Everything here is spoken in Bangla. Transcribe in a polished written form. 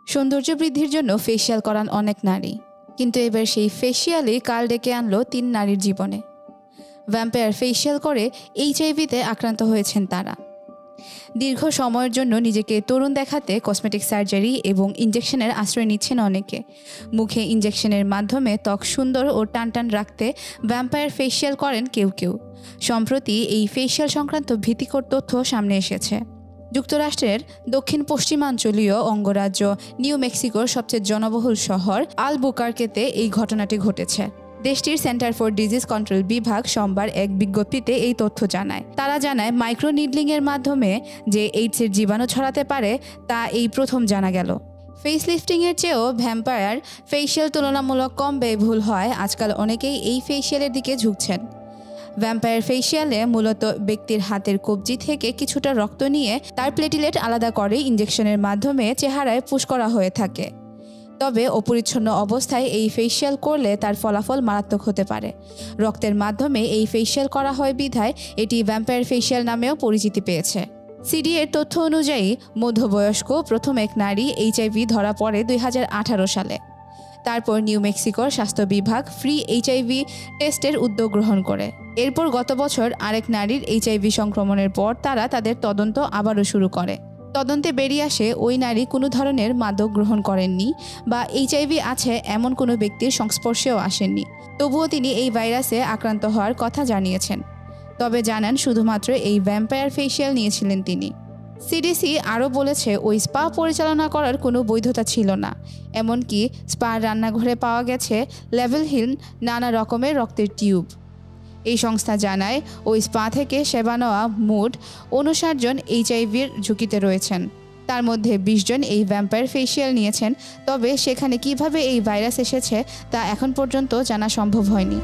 সৌন্দর্য বৃদ্ধির জন্য ফেসিয়াল করান অনেক নারী, কিন্তু এবার সেই ফেসিয়ালই কাল ডেকে আনলো 3 নারীর জীবনে। ভ্যাম্পায়ার ফেসিয়াল করে এইচআইভিতে আক্রান্ত হয়েছেন তারা। দীর্ঘ সময়ের জন্য নিজেকে তরুণ দেখাতে কসমেটিক সার্জারি এবং ইনজেকশনের আশ্রয় নিচ্ছেন অনেকে। মুখে ইনজেকশনের মাধ্যমে ত্বক সুন্দর ও টানটান রাখতে ভ্যাম্পায়ার ফেসিয়াল করেন কেউ কেউ। সম্প্রতি এই ফেসিয়াল সংক্রান্ত ভীতিকর তথ্য সামনে এসেছে। যুক্তরাষ্ট্রের দক্ষিণ পশ্চিমাঞ্চলীয় অঙ্গরাজ্য নিউ মেক্সিকোর সবচেয়ে জনবহুল শহর আলবুকার্কেতে এই ঘটনাটি ঘটেছে। দেশটির সেন্টার ফর ডিজিজ কন্ট্রোল বিভাগ সোমবার এক বিজ্ঞপ্তিতে এই তথ্য জানায়। তারা জানায়, মাইক্রো নিডলিংয়ের মাধ্যমে যে এইডসের জীবাণু ছড়াতে পারে তা এই প্রথম জানা গেল। ফেস লিফটিংয়ের চেয়েও ভ্যাম্পায়ার ফেসিয়াল তুলনামূলক কম ব্যয়বহুল হয় আজকাল অনেকেই এই ফেসিয়ালের দিকে ঝুঁকছেন। ভ্যাম্পায়ার ফেসিয়ালে মূলত ব্যক্তির হাতের কবজি থেকে কিছুটা রক্ত নিয়ে তার প্লেটিলেট আলাদা করে ইনজেকশনের মাধ্যমে চেহারায় পুশ করা হয়ে থাকে। তবে অপরিচ্ছন্ন অবস্থায় এই ফেসিয়াল করলে তার ফলাফল মারাত্মক হতে পারে। রক্তের মাধ্যমে এই ফেসিয়াল করা হয় বিধায় এটি ভ্যাম্পায়ার ফেসিয়াল নামেও পরিচিতি পেয়েছে। সিডিএর তথ্য অনুযায়ী মধ্যবয়স্ক প্রথম এক নারী এইচআইভি ধরা পড়ে 2018 সালে। তারপর নিউ মেক্সিকোর স্বাস্থ্য বিভাগ ফ্রি এইচআইভি টেস্টের উদ্যোগ গ্রহণ করে। এরপর গত বছর আরেক নারীর এইচআইভি সংক্রমণের পর তারা তাদের তদন্ত আবারও শুরু করে। তদন্তে বেরিয়ে আসে ওই নারী কোনো ধরনের মাদক গ্রহণ করেননি বা এইচআইভি আছে এমন কোনো ব্যক্তির সংস্পর্শেও আসেননি। তবুও তিনি এই ভাইরাসে আক্রান্ত হওয়ার কথা জানিয়েছেন। তবে জানান শুধুমাত্র এই ভ্যাম্পায়ার ফেসিয়াল নিয়েছিলেন তিনি। সিডিসি আরও বলেছে, ওই স্পা পরিচালনা করার কোনো বৈধতা ছিল না। এমনকি স্পার রান্নাঘরে পাওয়া গেছে লেভেলহীন নানা রকমের রক্তের টিউব। এই সংস্থা জানায়, ওই স্পা থেকে সেবা নেওয়া মোট 59 জন এইচআইভির ঝুঁকিতে রয়েছেন। তার মধ্যে 20 জন এই ভ্যাম্পায়ার ফেসিয়াল নিয়েছেন। তবে সেখানে কিভাবে এই ভাইরাস এসেছে তা এখন পর্যন্ত জানা সম্ভব হয়নি।